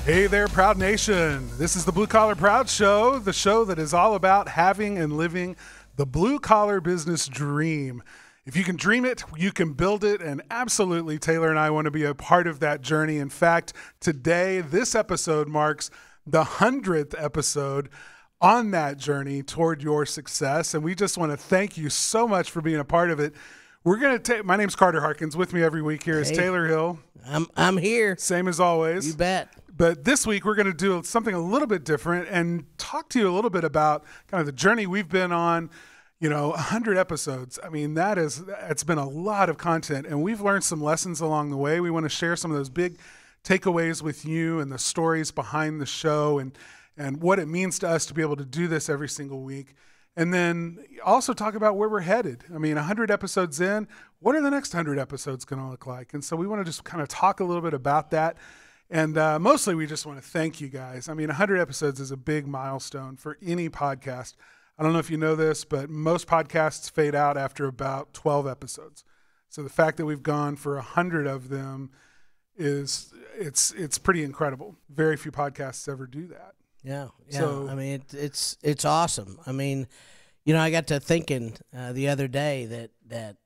Hey there, Proud Nation. This is the Blue Collar Proud Show, the show that is all about having and living the blue collar business dream. If you can dream it, you can build it, and absolutely, Taylor and I want to be a part of that journey. In fact, today, this episode marks the 100th episode on that journey toward your success, and we just want to thank you so much for being a part of it. We're going to take, my name's Carter Harkins. With me every week here is Taylor Hill. I'm here. Same as always. You bet. But this week we're going to do something a little bit different and talk to you a little bit about kind of the journey we've been on. 100 episodes. I mean, it's been a lot of content, and we've learned some lessons along the way. We want to share some of those big takeaways with you and the stories behind the show and what it means to us to be able to do this every single week. And then also talk about where we're headed. I mean, 100 episodes in, what are the next 100 episodes going to look like? And so we want to just kind of talk a little bit about that. And mostly we just want to thank you guys. I mean, 100 episodes is a big milestone for any podcast. I don't know if you know this, but most podcasts fade out after about 12 episodes. So the fact that we've gone for 100 of them it's pretty incredible. Very few podcasts ever do that. Yeah. So, I mean, it's awesome. I mean, I got to thinking the other day that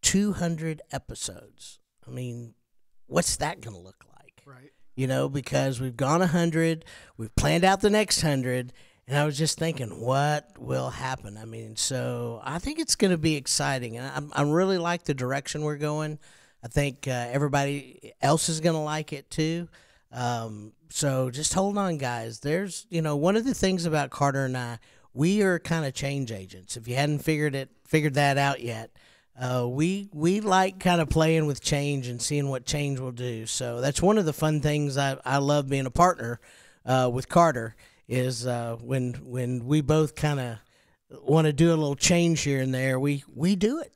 200 episodes. I mean, what's that going to look like? Right. Because we've gone 100, we've planned out the next 100, and I was just thinking, what will happen? I mean, so I think it's going to be exciting, and I really like the direction we're going. I think everybody else is going to like it too. So just hold on, guys. There's, one of the things about Carter and I, we are kind of change agents. If you hadn't figured that out yet, we like kind of playing with change and seeing what change will do. So that's one of the fun things I love being a partner with Carter is when we both kind of want to do a little change here and there, we do it.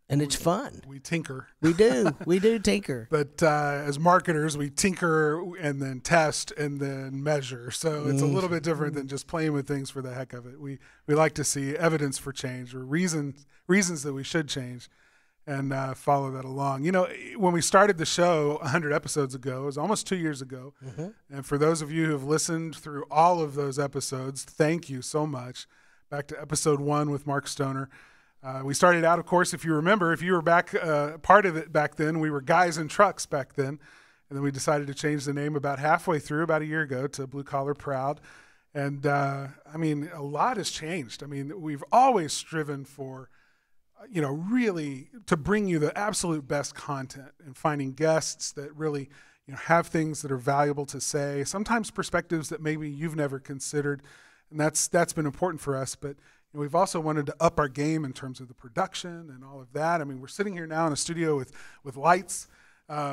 And it's fun. We tinker. We do tinker. But as marketers, we tinker and then test and then measure. So it's a little bit different than just playing with things for the heck of it. We like to see evidence for change or reasons that we should change and follow that along. When we started the show 100 episodes ago, it was almost 2 years ago. Mm-hmm. And for those of you who have listened through all of those episodes, thank you so much. Back to episode 1 with Mark Stoner. We started out, of course, if you remember, if you were back part of it back then, we were Guys in Trucks back then. And then we decided to change the name about halfway through, about a year ago, to Blue Collar Proud. And, a lot has changed. I mean, we've always striven for, really to bring you the absolute best content and finding guests that really, have things that are valuable to say, sometimes perspectives that maybe you've never considered. And that's been important for us. But we've also wanted to up our game in terms of the production and all of that. I mean, we're sitting here now in a studio with lights.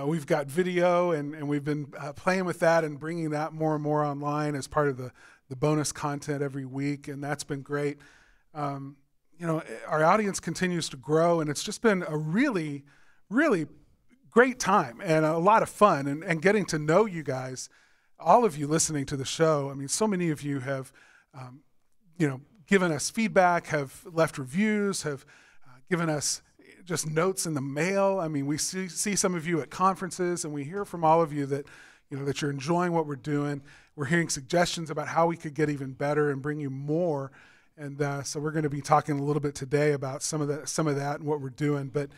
We've got video, and we've been playing with that and bringing that more and more online as part of the bonus content every week, and that's been great. Our audience continues to grow, and it's just been a really, really great time and a lot of fun, and getting to know you guys, all of you listening to the show. I mean, so many of you have, given us feedback, have left reviews, have given us just notes in the mail. I mean, we see some of you at conferences, and we hear from all of you that, that you're enjoying what we're doing. We're hearing suggestions about how we could get even better and bring you more. And so we're going to be talking a little bit today about some of that and what we're doing. But,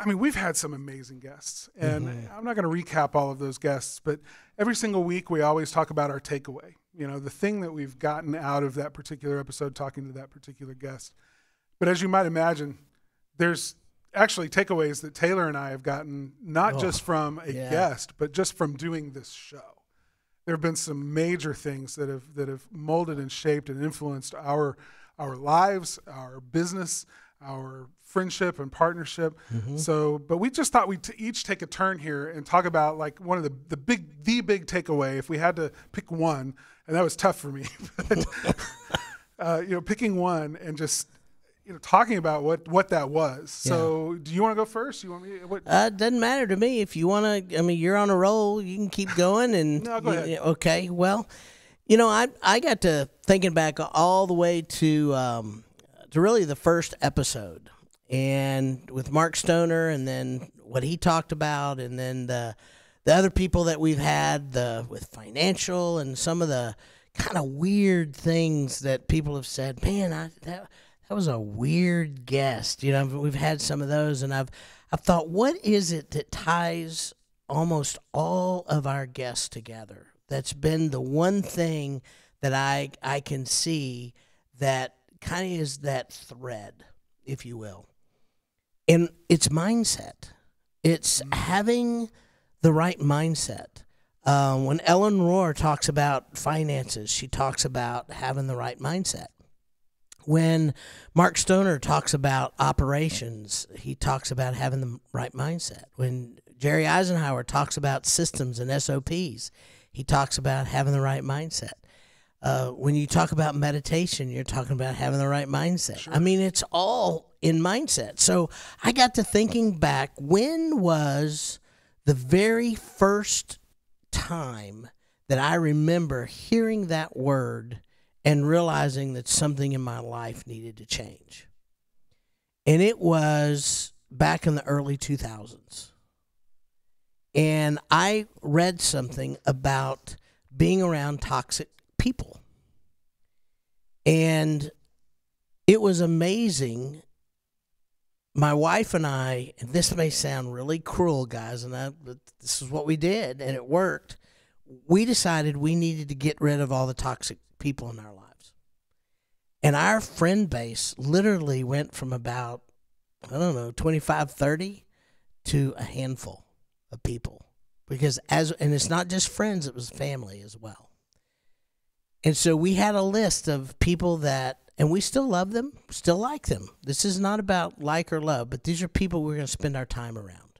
we've had some amazing guests, and I'm not going to recap all of those guests, but every single week we always talk about our takeaway. The thing that we've gotten out of that particular episode, talking to that particular guest. But as you might imagine, there's actually takeaways that Taylor and I have gotten, not just from a guest, but just from doing this show. There have been some major things that have molded and shaped and influenced our lives, our business, our friendship and partnership. Mm-hmm. So, but we just thought we'd each take a turn here and talk about like one of the big takeaway, if we had to pick one, and that was tough for me, but, picking one and just, talking about what that was. So do you want to go first? You want me? What? Doesn't matter to me. If you want to, you're on a roll, you can keep going. And no, go ahead. Okay. Well, I got to thinking back all the way to really the first episode, and with Mark Stoner, and then what he talked about, and then the other people that we've had with financial and some of the kind of weird things that people have said, man, that was a weird guest. You know, we've had some of those, and I've thought, what is it that ties almost all of our guests together? That's been the one thing that I can see that kind of is that thread, if you will. And it's mindset. It's having the right mindset. When Ellen Rohr talks about finances, she talks about having the right mindset. When Mark Stoner talks about operations, he talks about having the right mindset. When Jerry Eisenhower talks about systems and SOPs, he talks about having the right mindset. When you talk about meditation, you're talking about having the right mindset. Sure. I mean, it's all in mindset. So I got to thinking back, when was the very first time that I remember hearing that word and realizing that something in my life needed to change? And it was back in the early 2000s. And I read something about being around toxic people. And it was amazing. My wife and I, and this may sound really cruel, guys, but this is what we did, and it worked. We decided we needed to get rid of all the toxic people in our lives. And our friend base literally went from about, 25, 30 to a handful of people. And it's not just friends, it was family as well. And so we had a list of people that, and we still love them, still like them. This is not about like or love, but these are people we're going to spend our time around.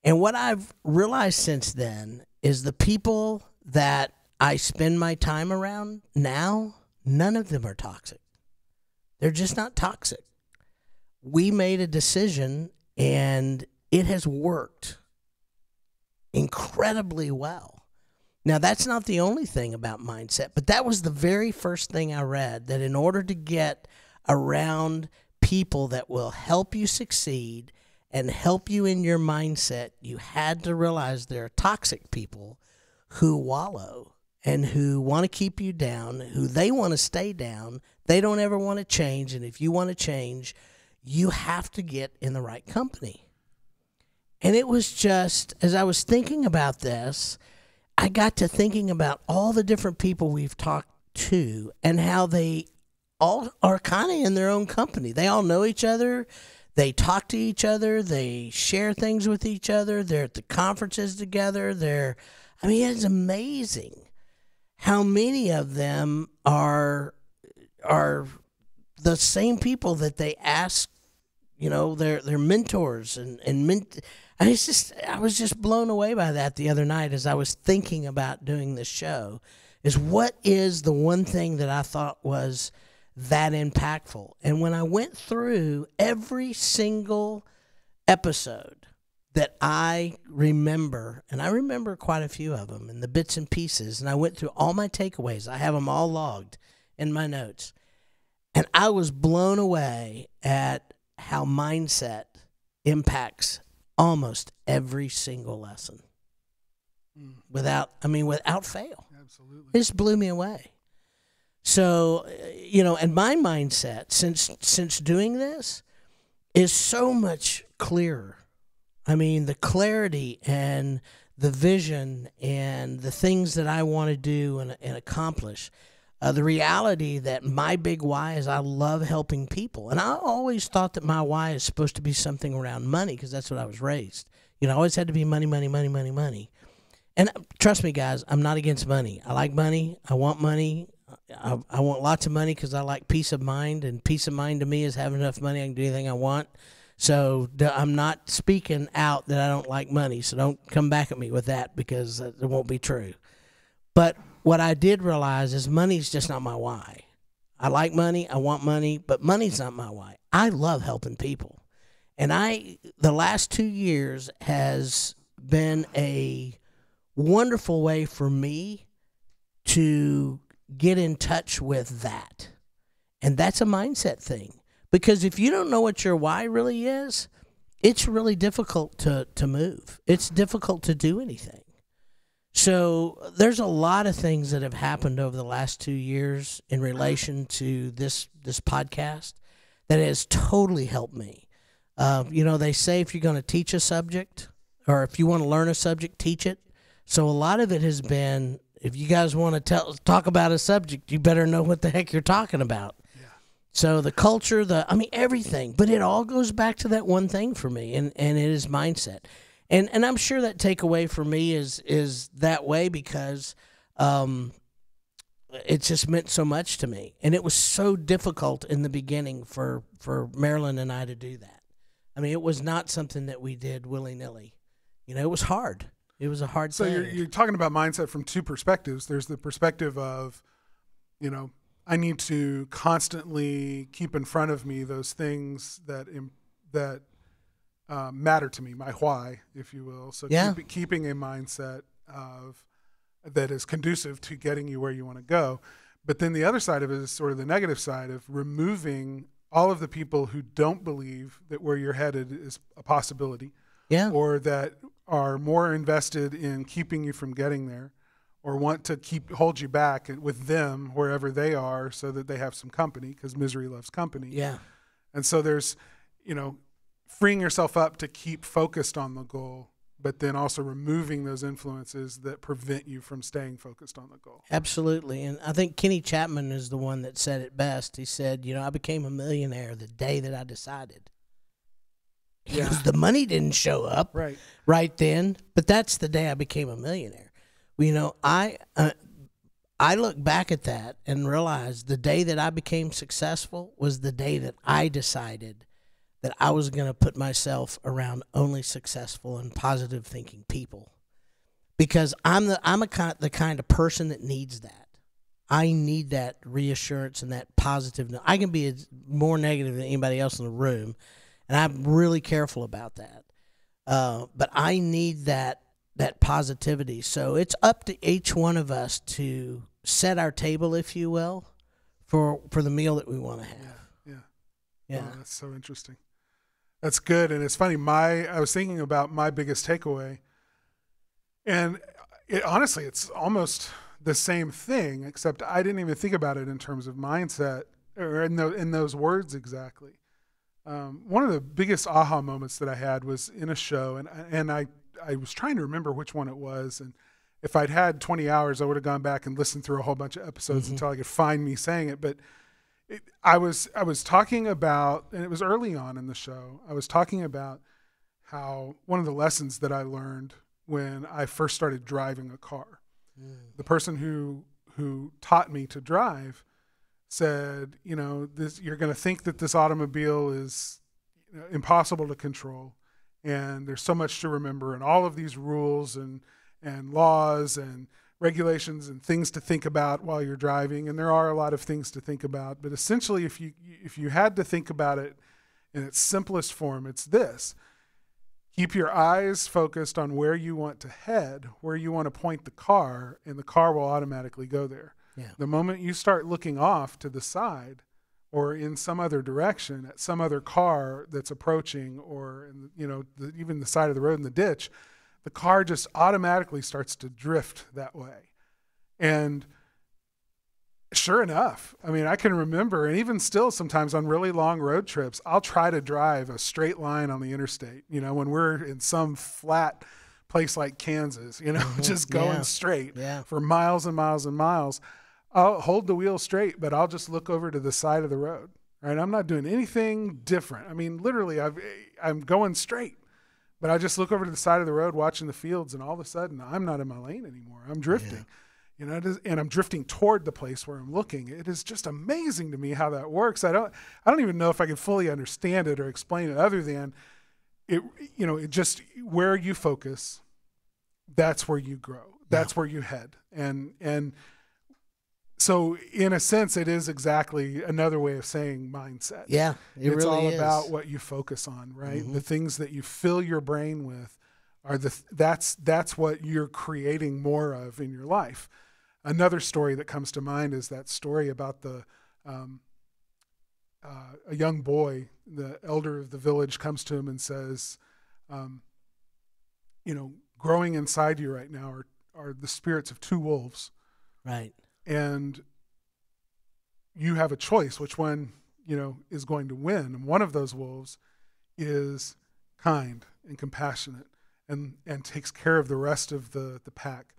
And what I've realized since then is the people that I spend my time around now, none of them are toxic. They're just not toxic. We made a decision, and it has worked incredibly well. Now, that's not the only thing about mindset, but that was the very first thing I read, that in order to get around people that will help you succeed and help you in your mindset, you had to realize there are toxic people who wallow and who want to keep you down, who they want to stay down. They don't ever want to change, and if you want to change, you have to get in the right company. And it was just, as I was thinking about this, I got to thinking about all the different people we've talked to and how they all are kind of in their own company. They all know each other. They talk to each other. They share things with each other. They're at the conferences together. It's amazing how many of them are the same people that they ask, their mentors I was just blown away by that the other night as I was thinking about doing this show, is what is the one thing that I thought was that impactful. And when I went through every single episode that I remember, and I remember quite a few of them and the bits and pieces, and I went through all my takeaways. I have them all logged in my notes. And I was blown away at how mindset impacts almost every single lesson without fail. Absolutely. It just blew me away. So, and my mindset since doing this is so much clearer. The clarity and the vision and the things that I want to do and accomplish. The reality that my big why is I love helping people. And I always thought that my why is supposed to be something around money, because that's what I was raised. I always had to be money, money, money, money, money. And trust me, guys, I'm not against money. I like money. I want money. I want lots of money because I like peace of mind. And peace of mind to me is having enough money I can do anything I want. So I'm not speaking out that I don't like money. So don't come back at me with that, because it won't be true. But what I did realize is money's just not my why. I like money, I want money, but money's not my why. I love helping people. And the last 2 years has been a wonderful way for me to get in touch with that. And that's a mindset thing. Because if you don't know what your why really is, it's really difficult to move. It's difficult to do anything. So there's a lot of things that have happened over the last 2 years in relation to this podcast that has totally helped me. They say if you're going to teach a subject or if you want to learn a subject, teach it. So a lot of it has been, if you guys want to talk about a subject, you better know what the heck you're talking about. Yeah. So the culture, everything, but it all goes back to that one thing for me, and it is mindset. And I'm sure that takeaway for me is that way because it just meant so much to me. And it was so difficult in the beginning for Marilyn and I to do that. I mean, it was not something that we did willy-nilly. It was hard. It was a hard thing. So you're talking about mindset from two perspectives. There's the perspective of, I need to constantly keep in front of me those things that matter to me, my why, if you will. So keeping a mindset of that is conducive to getting you where you want to go. But then the other side of it is sort of the negative side of removing all of the people who don't believe that where you're headed is a possibility, or that are more invested in keeping you from getting there, or want to hold you back with them wherever they are so that they have some company, because misery loves company. Yeah. And so there's, freeing yourself up to keep focused on the goal, but then also removing those influences that prevent you from staying focused on the goal. Absolutely. And I think Kenny Chapman is the one that said it best. He said, I became a millionaire the day that I decided. Because the money didn't show up right then, but that's the day I became a millionaire. I look back at that and realize the day that I became successful was the day that I decided that I was going to put myself around only successful and positive thinking people, because I'm the kind of person that needs that. I need that reassurance and that positive. I can be more negative than anybody else in the room, and I'm really careful about that. But I need that positivity. So it's up to each one of us to set our table, if you will, for the meal that we want to have. Yeah. Oh, that's so interesting. That's good. And it's funny. I was thinking about my biggest takeaway, and honestly, it's almost the same thing, except I didn't even think about it in terms of mindset or in those words exactly. One of the biggest aha moments that I had was in a show, and I was trying to remember which one it was. And if I'd had 20 hours, I would have gone back and listened through a whole bunch of episodes until I could find me saying it. But I was talking about, and it was early on in the show, I was talking about how one of the lessons that I learned when I first started driving a car, the person who taught me to drive said, you're going to think that this automobile is impossible to control, and there's so much to remember, and all of these rules and laws and regulations and things to think about while you're driving. And there are a lot of things to think about, but essentially if you had to think about it in its simplest form, it's this: keep your eyes focused on where you want to head, where you want to point the car, and the car will automatically go there. Yeah. The moment you start looking off to the side or in some other direction at some other car that's approaching, or even the side of the road in the ditch, the car just automatically starts to drift that way. And sure enough, I can remember, and even still sometimes on really long road trips, I'll try to drive a straight line on the interstate, when we're in some flat place like Kansas, just going straight for miles and miles and miles. I'll hold the wheel straight, but I'll just look over to the side of the road, right? I'm not doing anything different. Literally, I'm going straight. But I just look over to the side of the road watching the fields, and all of a sudden I'm not in my lane anymore. I'm drifting, and I'm drifting toward the place where I'm looking. It is just amazing to me how that works. I don't even know if I can fully understand it or explain it, other than it just where you focus, that's where you grow. That's where you head. And so in a sense, it is exactly another way of saying mindset. Yeah, it's all about what you focus on, right? The things that you fill your brain with are that's what you're creating more of in your life. Another story that comes to mind is that story about a young boy, the elder of the village, comes to him and says, growing inside you right now are the spirits of two wolves. Right. And you have a choice which one, is going to win. And one of those wolves is kind and compassionate and takes care of the rest of the pack.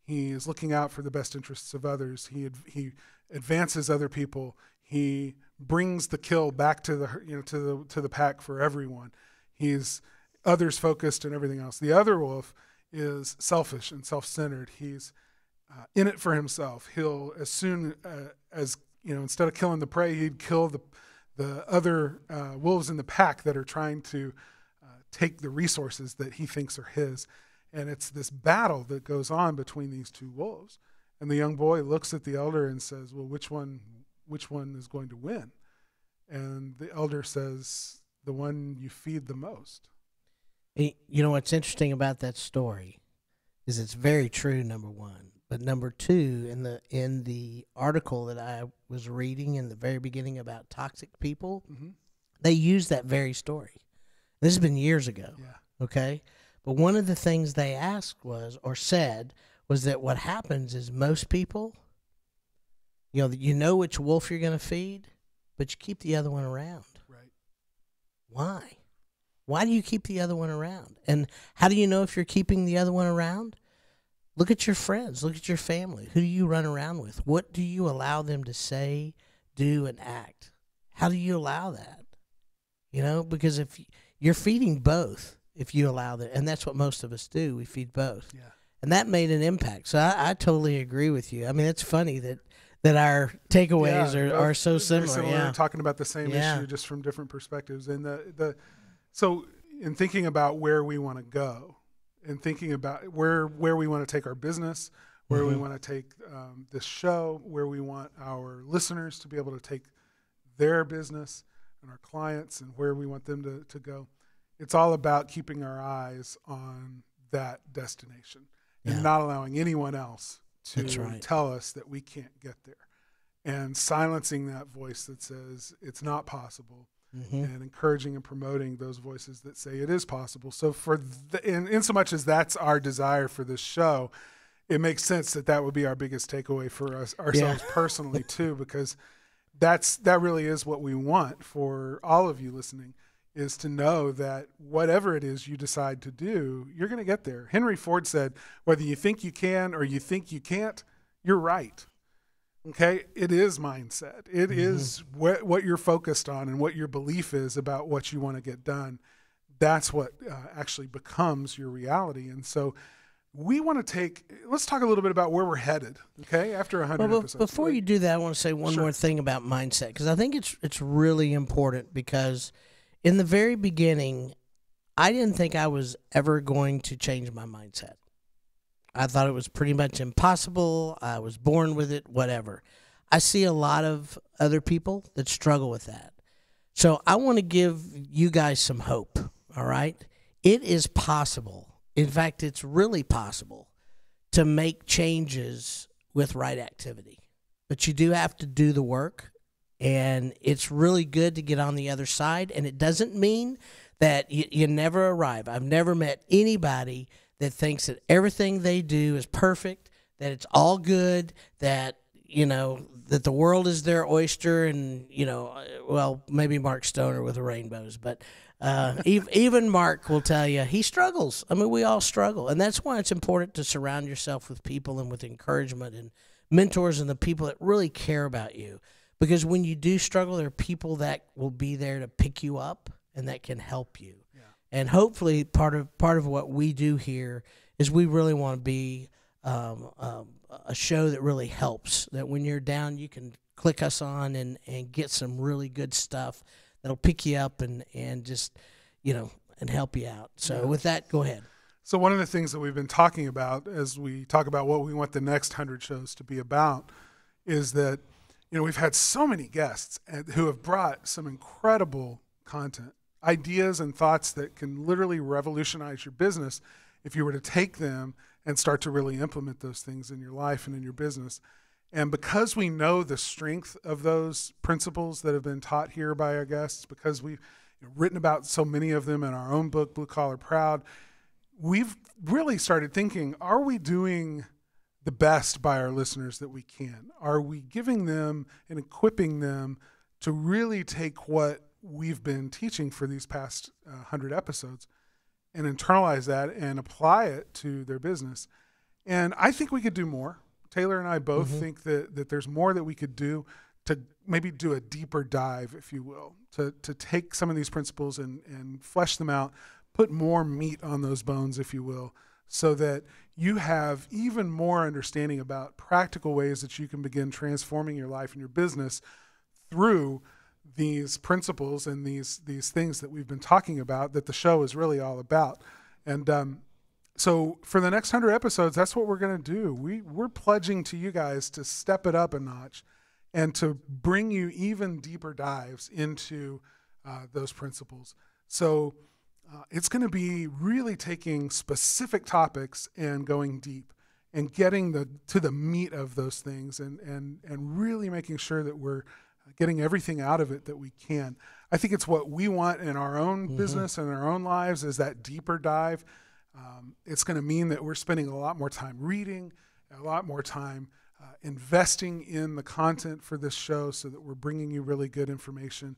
He is looking out for the best interests of others. He advances other people. He brings the kill back to the pack for everyone. He's others focused and everything else. The other wolf is selfish and self-centered. He's in it for himself. He'll, as soon as instead of killing the prey, he'd kill the other wolves in the pack that are trying to take the resources that he thinks are his. And it's this battle that goes on between these two wolves. And the young boy looks at the elder and says, well, which one is going to win? And the elder says, the one you feed the most. What's interesting about that story is it's very true, number one. But number two, in the article that I was reading in the very beginning about toxic people, they used that very story. This has been years ago. Yeah. Okay? But one of the things they asked was that what happens is most people, you know which wolf you're going to feed, but you keep the other one around. Right. Why? Why do you keep the other one around? And how do you know if you're keeping the other one around? Look at your friends. Look at your family. Who do you run around with? What do you allow them to say, do, and act? How do you allow that? Because if you're feeding both, if you allow that, and that's what most of us do, we feed both. Yeah. And that made an impact. So I totally agree with you. I mean, it's funny that our takeaways are so similar. We're talking about the same issue, just from different perspectives. And so in thinking about where we want to go, and thinking about where we want to take our business, where we want to take this show, where we want our listeners to be able to take their business and our clients, and where we want them to go, it's all about keeping our eyes on that destination and not allowing anyone else to tell us that we can't get there, and silencing that voice that says it's not possible. And encouraging and promoting those voices that say it is possible. So in so much as that's our desire for this show, it makes sense that would be our biggest takeaway for ourselves personally too, because that really is what we want for all of you listening, is to know that whatever it is you decide to do, you're going to get there. Henry Ford said, whether you think you can or you think you can't, you're right. Okay, it is mindset. It is what you're focused on and what your belief is about what you want to get done. That's what actually becomes your reality. And so we want to let's talk a little bit about where we're headed, okay, after 100 episodes. Before you do that, I want to say one more thing about mindset, because I think it's really important, because in the very beginning, I didn't think I was ever going to change my mindset. I thought it was pretty much impossible. I was born with it, whatever. I see a lot of other people that struggle with that. So I want to give you guys some hope, all right? It is possible. In fact, it's really possible to make changes with right activity. But you do have to do the work, and it's really good to get on the other side. And it doesn't mean that you never arrive. I've never met anybody that thinks that everything they do is perfect, that it's all good, that, that the world is their oyster, and, well, maybe Mark Stoner with the rainbows, but even Mark will tell you he struggles. I mean, we all struggle. And that's why it's important to surround yourself with people and with encouragement and mentors and the people that really care about you. Because when you do struggle, there are people that will be there to pick you up and that can help you. And hopefully part of what we do here is we really want to be a show that really helps, that when you're down, you can click us on and get some really good stuff that'll pick you up and just, and help you out. So with that, go ahead. So one of the things that we've been talking about as we talk about what we want the next 100 shows to be about is that, we've had so many guests who have brought some incredible content, ideas and thoughts that can literally revolutionize your business if you were to take them and start to really implement those things in your life and in your business. And because we know the strength of those principles that have been taught here by our guests, because we've written about so many of them in our own book, Blue Collar Proud, we've really started thinking, are we doing the best by our listeners that we can? Are we giving them and equipping them to really take what we've been teaching for these past 100 episodes and internalize that and apply it to their business? And I think we could do more. Taylor and I both think that there's more that we could do to maybe do a deeper dive, if you will, to take some of these principles and flesh them out, put more meat on those bones, if you will, so that you have even more understanding about practical ways that you can begin transforming your life and your business through these principles and these things that we've been talking about, that the show is really all about. And so for the next 100 episodes, that's what we're going to do. We're pledging to you guys to step it up a notch and to bring you even deeper dives into those principles. So it's going to be really taking specific topics and going deep and getting to the meat of those things and really making sure that we're getting everything out of it that we can. I think it's what we want in our own business and our own lives, is that deeper dive. It's going to mean that we're spending a lot more time reading, a lot more time investing in the content for this show so that we're bringing you really good information,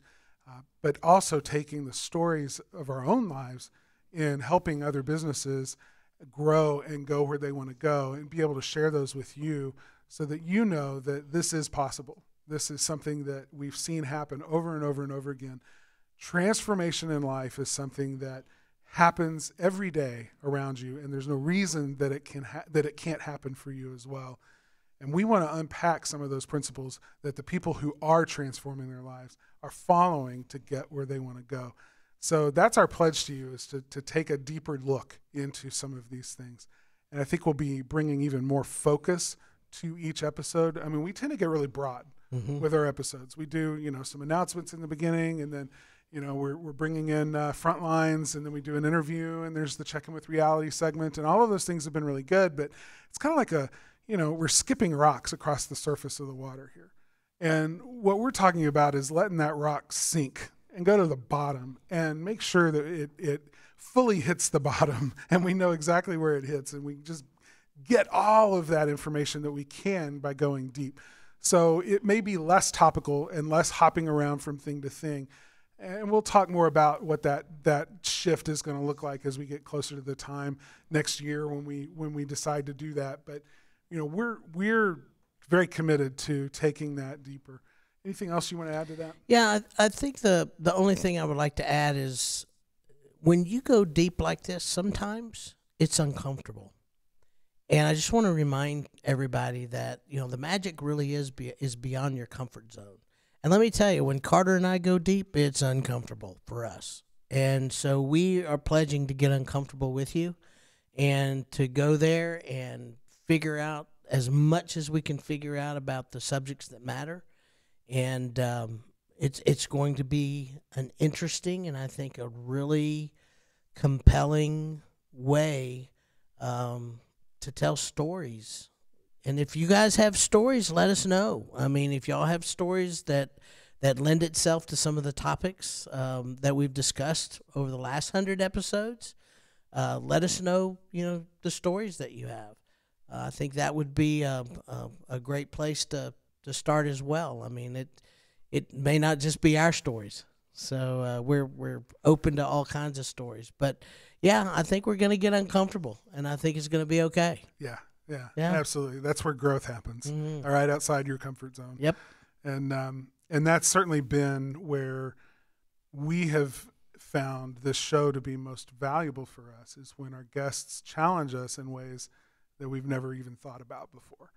but also taking the stories of our own lives and helping other businesses grow and go where they want to go and be able to share those with you so that you know that this is possible. This is something that we've seen happen over and over and over again. Transformation in life is something that happens every day around you, and there's no reason that it can't happen for you as well. And we want to unpack some of those principles that the people who are transforming their lives are following to get where they want to go. So that's our pledge to you, is to take a deeper look into some of these things. And I think we'll be bringing even more focus to each episode. I mean, we tend to get really broad with our episodes. We do, some announcements in the beginning, and then we're bringing in front lines, and then we do an interview, and there's the Check In With Reality segment, and all of those things have been really good, but it's kind of like we're skipping rocks across the surface of the water here. And what we're talking about is letting that rock sink and go to the bottom and make sure that it fully hits the bottom and we know exactly where it hits, and we just get all of that information that we can by going deep. So it may be less topical and less hopping around from thing to thing. And we'll talk more about what that shift is going to look like as we get closer to the time next year when we decide to do that. But we're very committed to taking that deeper. Anything else you want to add to that? Yeah, I think the only thing I would like to add is when you go deep like this, sometimes it's uncomfortable. And I just want to remind everybody that the magic really is beyond your comfort zone. And let me tell you, when Carter and I go deep, it's uncomfortable for us. And so we are pledging to get uncomfortable with you and to go there and figure out as much as we can figure out about the subjects that matter. And it's going to be an interesting and I think a really compelling way to tell stories. And if you guys have stories, let us know. I mean, if y'all have stories that lend itself to some of the topics that we've discussed over the last 100 episodes, let us know, the stories that you have. I think that would be a great place to start as well. I mean, it may not just be our stories. So we're open to all kinds of stories. But, yeah, I think we're going to get uncomfortable, and I think it's going to be okay. Yeah, absolutely. That's where growth happens, all right, outside your comfort zone. Yep. And that's certainly been where we have found this show to be most valuable for us, is when our guests challenge us in ways that we've never even thought about before.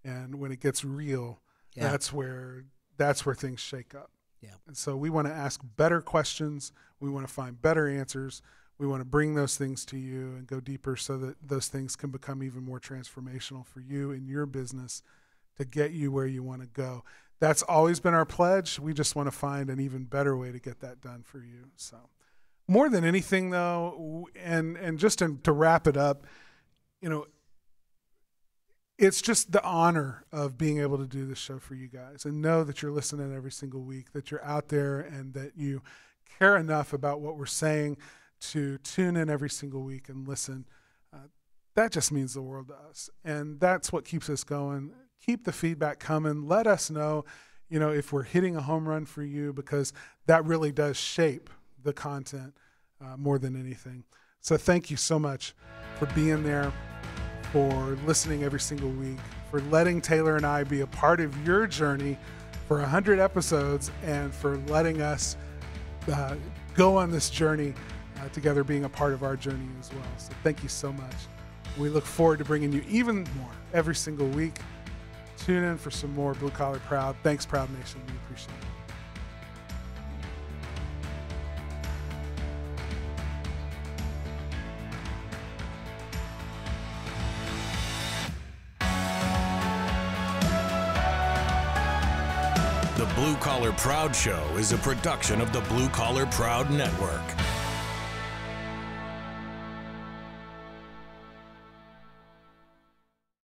And when it gets real, that's where things shake up. Yeah. And so we want to ask better questions. We want to find better answers. We want to bring those things to you and go deeper so that those things can become even more transformational for you in your business to get you where you want to go. That's always been our pledge. We just want to find an even better way to get that done for you. So more than anything, though, and just to wrap it up, it's just the honor of being able to do this show for you guys, and know that you're listening every single week, that you're out there, and that you care enough about what we're saying to tune in every single week and listen. That just means the world to us, and that's what keeps us going. Keep the feedback coming. Let us know, if we're hitting a home run for you, because that really does shape the content more than anything. So thank you so much for being there, for listening every single week, for letting Taylor and I be a part of your journey for 100 episodes, and for letting us go on this journey together, being a part of our journey as well. So thank you so much. We look forward to bringing you even more every single week. Tune in for some more Blue Collar Proud. Thanks, Proud Nation. We appreciate it. The Blue Collar Proud Show is a production of the Blue Collar Proud Network.